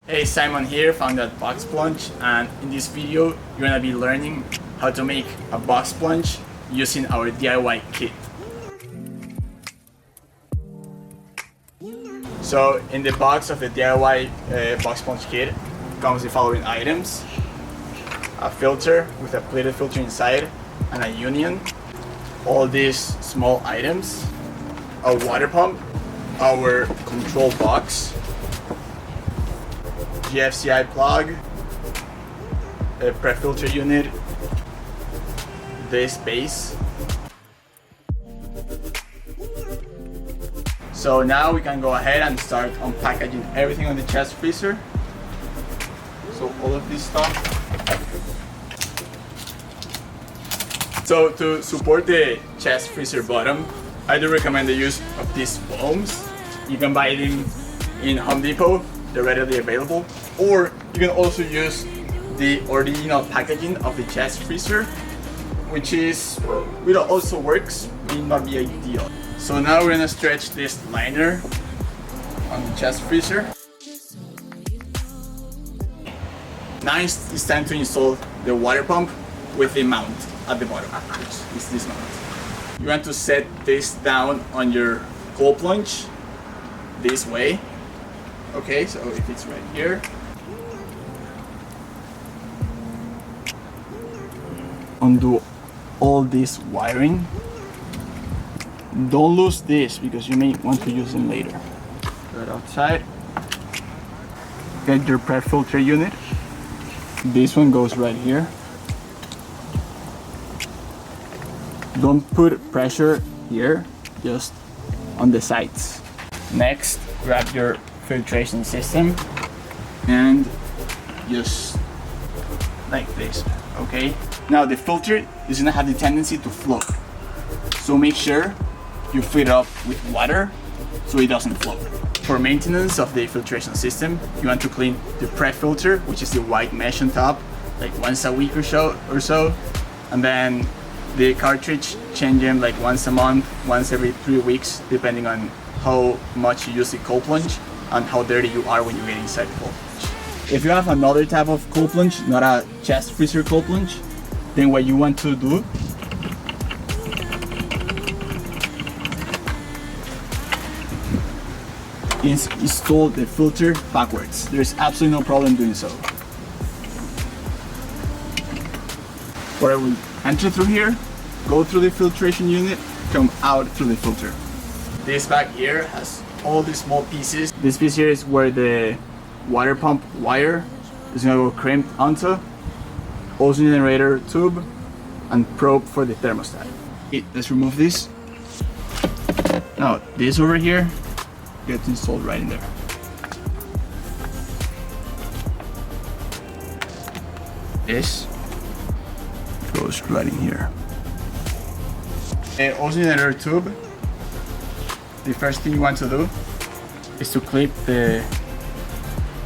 Hey, Simon here, founder at Box Plunge, and in this video you're gonna be learning how to make a box plunge using our DIY kit. So in the box of the DIY box plunge kit comes the following items: a filter with a plated filter inside and a union, all these small items, a water pump, our control box, GFCI plug, a pre-filter unit, this base. So now we can go ahead and start unpackaging everything on the chest freezer. So all of this stuff. So to support the chest freezer bottom, I do recommend the use of these foams. You can buy them in Home Depot, they're readily available. Or you can also use the original packaging of the chest freezer, which also works, may not be ideal. So now we're gonna stretch this liner on the chest freezer. Now it's time to install the water pump with the mount at the bottom, which is this mount. You want to set this down on your cold plunge this way. Okay, so if it's right here, undo all this wiring. Don't lose this because you may want to use them later. Right outside, get your pre-filter unit. This one goes right here. Don't put pressure here, just on the sides. Next, grab your filtration system and just like this, okay? Now the filter is gonna have the tendency to float, so make sure you fill it up with water so it doesn't float. For maintenance of the filtration system, you want to clean the pre-filter, which is the white mesh on top, like once a week or so, and then the cartridge, change them like once a month, once every 3 weeks, depending on how much you use the cold plunge and how dirty you are when you get inside the cold plunge. If you have another type of cold plunge, not a chest freezer cold plunge, then what you want to do is install the filter backwards. There's absolutely no problem doing so. Where I will enter through here, go through the filtration unit, come out through the filter. This back here has all these small pieces. This piece here is where the water pump wire is gonna go crimped onto, ozone generator tube, and probe for the thermostat. Okay, let's remove this. Now this over here gets installed right in there. This goes right in here. The ozone generator tube, the first thing you want to do is to clip the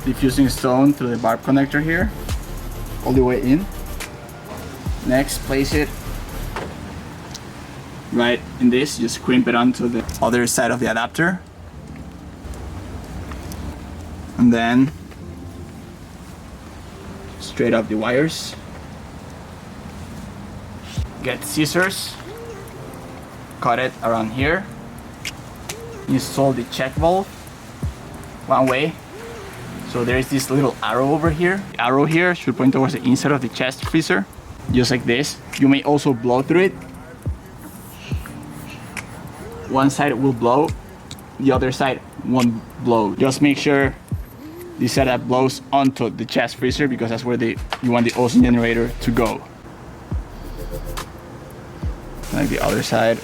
diffusing stone through the barb connector here, all the way in. Next, place it right in this, just crimp it onto the other side of the adapter. And then straight up the wires. Get scissors, cut it around here. Install the check valve one way. So there is this little arrow over here. The arrow here should point towards the inside of the chest freezer, just like this. You may also blow through it. One side will blow, the other side won't blow. Just make sure the side that blows onto the chest freezer, because that's where you want the ozone generator to go. Like the other side.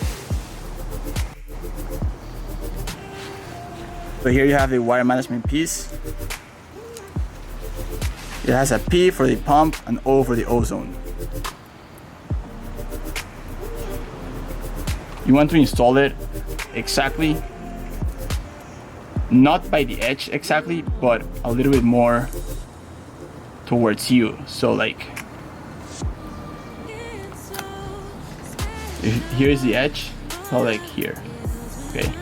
So here you have the wire management piece. It has a P for the pump and O for the ozone. You want to install it exactly, not by the edge exactly, but a little bit more towards you. So like, here's the edge, so like here, okay?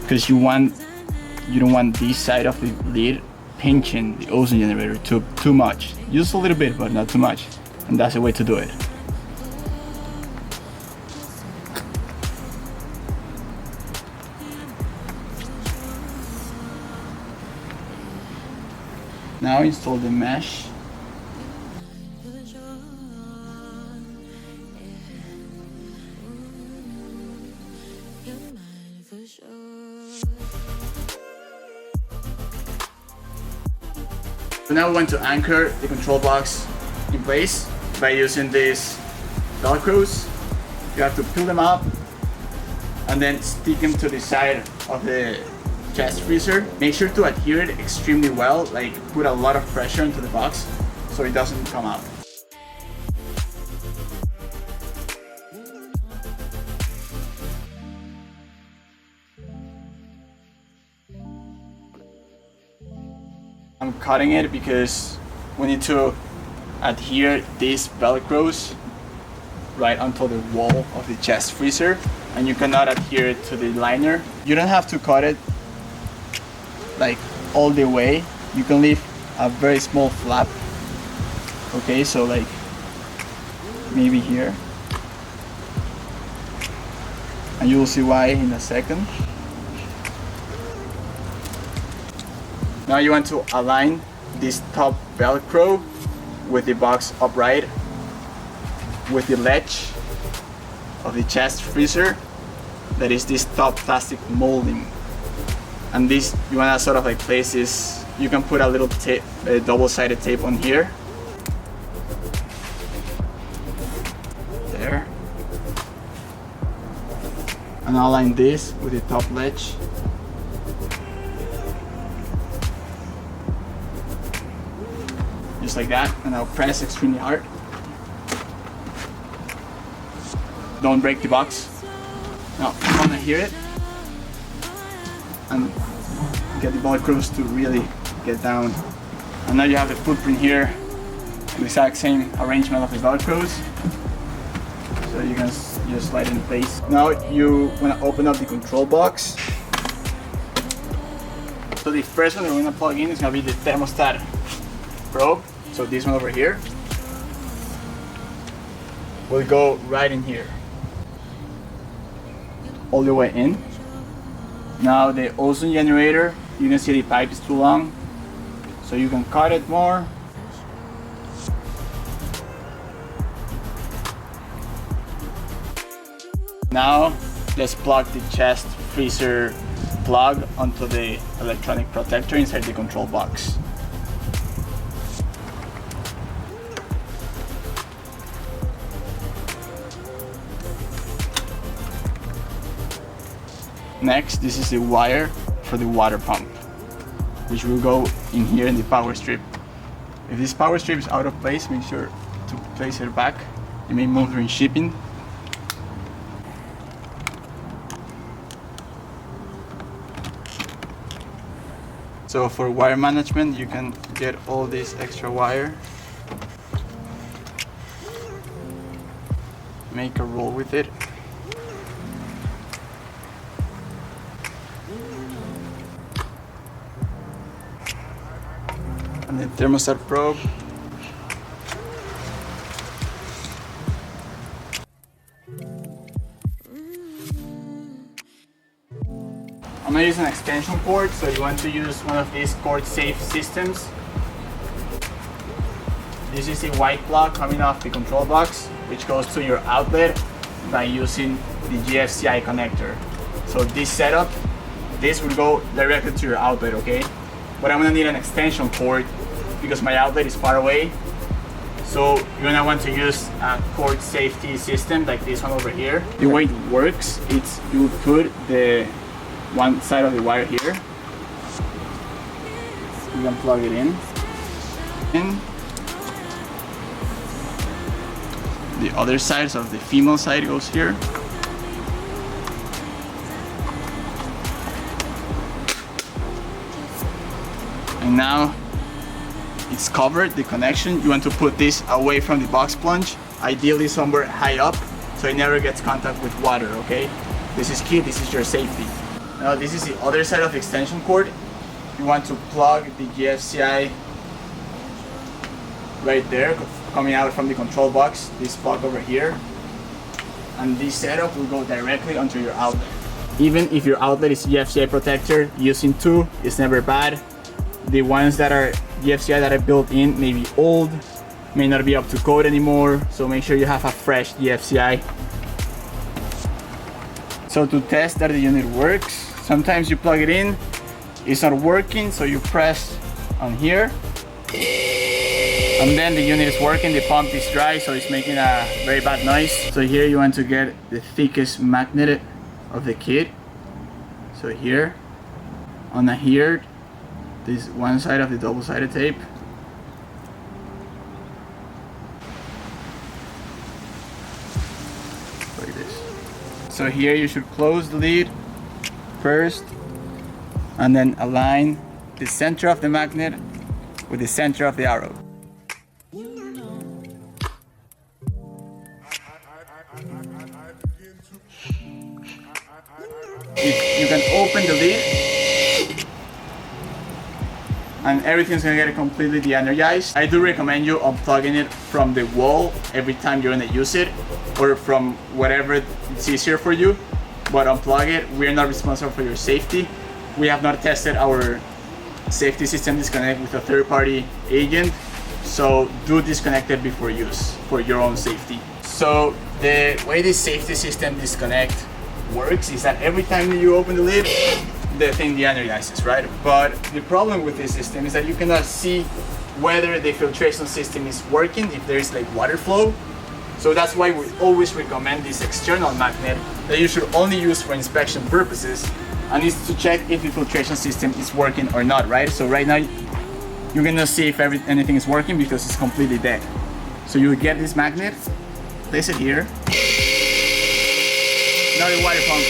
because you don't want this side of the lid pinching the ozone generator too much. Just a little bit, but not too much, and that's the way to do it. Now install the mesh. So now we want to anchor the control box in place by using these velcros. You have to peel them up and then stick them to the side of the chest freezer. Make sure to adhere it extremely well, like put a lot of pressure into the box so it doesn't come out. I'm cutting it because we need to adhere these velcros right onto the wall of the chest freezer, and you cannot adhere it to the liner. You don't have to cut it like all the way. You can leave a very small flap. Okay, so like maybe here, and you will see why in a second. Now you want to align this top velcro with the box upright with the ledge of the chest freezer, that is this top plastic molding. And this, you want to sort of like place this, you can put a little tape, a double-sided tape on here. There. And align this with the top ledge. Just like that, and I'll press extremely hard. Don't break the box. Now you want to adhere it and get the velcros to really get down. And now you have the footprint here, the exact same arrangement of the velcros. So you can just slide it in place. Now you want to open up the control box. So the first one that we're going to plug in is going to be the thermostat probe. So this one over here will go right in here, all the way in. Now the ozone generator, you can see the pipe is too long, so you can cut it more. Now let's plug the chest freezer plug onto the electronic protector inside the control box. Next, this is the wire for the water pump, which will go in here in the power strip. If this power strip is out of place, make sure to place it back. It may move during shipping. So for wire management, you can get all this extra wire, make a roll with it. And the thermostat probe. I'm going to use an extension cord, so you want to use one of these cord safe systems. This is a white plug coming off the control box, which goes to your outlet by using the GFCI connector. So this setup, this will go directly to your outlet, okay? But I'm gonna need an extension cord because my outlet is far away. So you're gonna want to use a cord safety system like this one over here. The way it works, it's you will put the one side of the wire here. You can plug it in. The other side, so the female side goes here. And now it's covered, the connection. You want to put this away from the box plunge, ideally somewhere high up, so it never gets contact with water, okay? This is key, this is your safety. Now this is the other side of the extension cord. You want to plug the GFCI right there, coming out from the control box, this plug over here. And this setup will go directly onto your outlet. Even if your outlet is GFCI protector, using two is never bad. The ones that are GFCI that are built in may be old, may not be up to code anymore, so make sure you have a fresh GFCI. So to test that the unit works, sometimes you plug it in, it's not working, so you press on here, and then the unit is working, the pump is dry, so it's making a very bad noise. So here you want to get the thickest magnet of the kit. So here, on here, this one side of the double-sided tape. Like this. So here you should close the lid first, and then align the center of the magnet with the center of the arrow. You can open the lid and everything's gonna get completely de-energized. I do recommend you unplugging it from the wall every time you're gonna use it, or from whatever it's easier for you, but unplug it. We're not responsible for your safety. We have not tested our safety system disconnect with a third-party agent, so do disconnect it before use for your own safety. So the way this safety system disconnect works is that every time you open the lid, the thing de-energizes, right? But the problem with this system is that you cannot see whether the filtration system is working, if there is like water flow. So that's why we always recommend this external magnet that you should only use for inspection purposes, and is to check if the filtration system is working or not, right? So right now you're gonna see if anything is working because it's completely dead. So you get this magnet, place it here. Now the water pump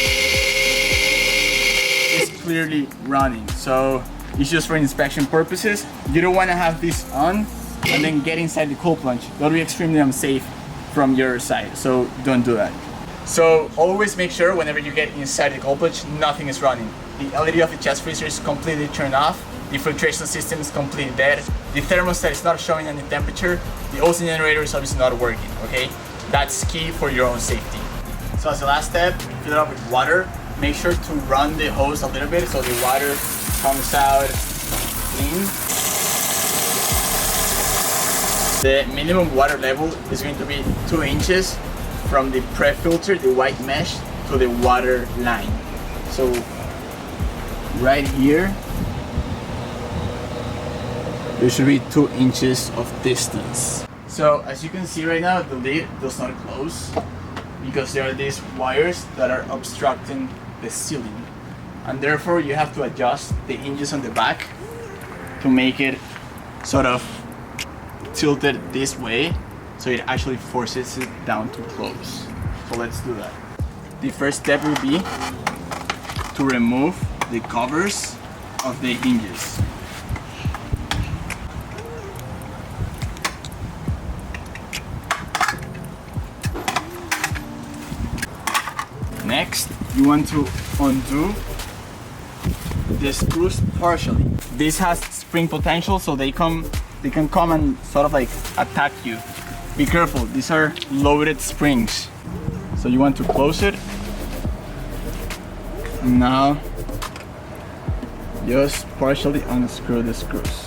is clearly running, so it's just for inspection purposes. You don't want to have this on and then get inside the cold plunge. That'll be extremely unsafe from your side, so don't do that. So always make sure whenever you get inside the cold plunge, nothing is running. The LED of the chest freezer is completely turned off. The filtration system is completely dead. The thermostat is not showing any temperature. The ozone generator is obviously not working, okay? That's key for your own safety. So as the last step, fill it up with water. Make sure to run the hose a little bit so the water comes out clean. The minimum water level is going to be 2 inches from the pre-filter, the white mesh, to the water line. So right here, there should be 2 inches of distance. So as you can see right now, the lid does not close because there are these wires that are obstructing the ceiling, and therefore you have to adjust the hinges on the back to make it sort of tilted this way so it actually forces it down to close. So let's do that. The first step will be to remove the covers of the hinges. Next, you want to undo the screws partially. This has spring potential, so they can come and sort of like attack you. Be careful, these are loaded springs. So you want to close it. And now, just partially unscrew the screws.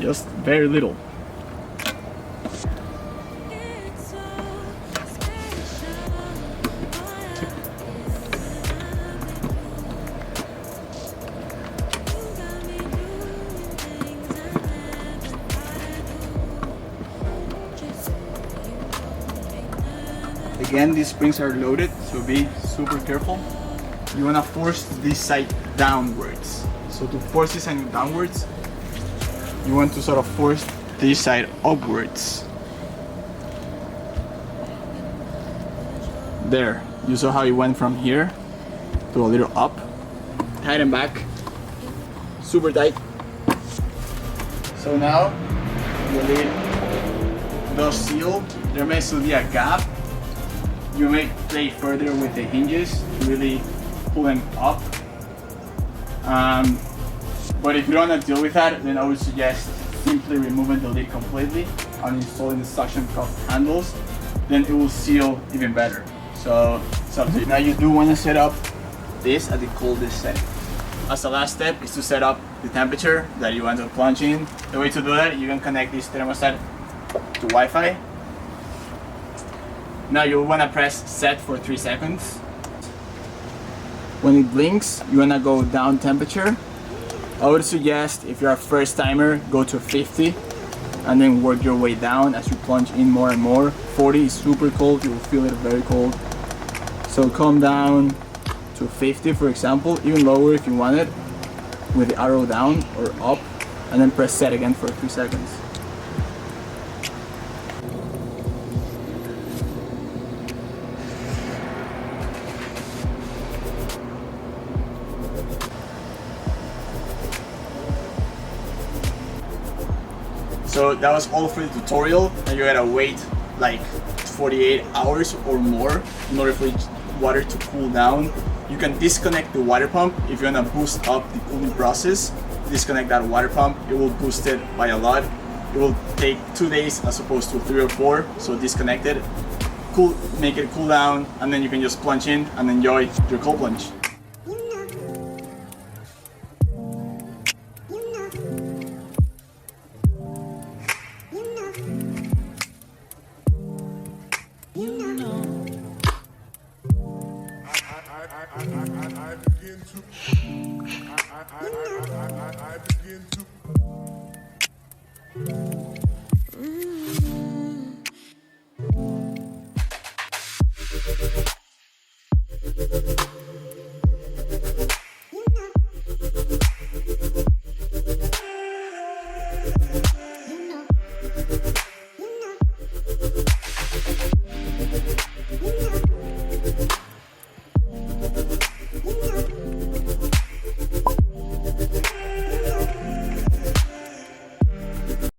Just very little. Again, these springs are loaded, so be super careful. You want to force this side downwards. So to force this side downwards, you want to sort of force this side upwards. There, you saw how it went from here to a little up. Tighten back, super tight. So now the lid does seal, there may still be a gap. You may play further with the hinges to really pull them up. But if you don't want to deal with that, then I would suggest simply removing the lid completely and installing the suction cup handles. Then it will seal even better. So it's up to you. Now you do want to set up this at the coldest setting. As the last step is to set up the temperature that you want to plunge in. The way to do that, you can connect this thermostat to Wi-Fi. Now you'll want to press set for 3 seconds. When it blinks, you want to go down temperature. I would suggest, if you're a first timer, go to 50 and then work your way down as you plunge in more and more. 40 is super cold, you will feel it very cold. So come down to 50 for example, even lower if you want it, with the arrow down or up, and then press set again for 3 seconds. So that was all for the tutorial, and you gotta wait like 48 hours or more in order for water to cool down. You can disconnect the water pump if you wanna boost up the cooling process. Disconnect that water pump, it will boost it by a lot. It will take 2 days as opposed to 3 or 4, so disconnect it, make it cool down, and then you can just plunge in and enjoy your cold plunge. I begin to you know.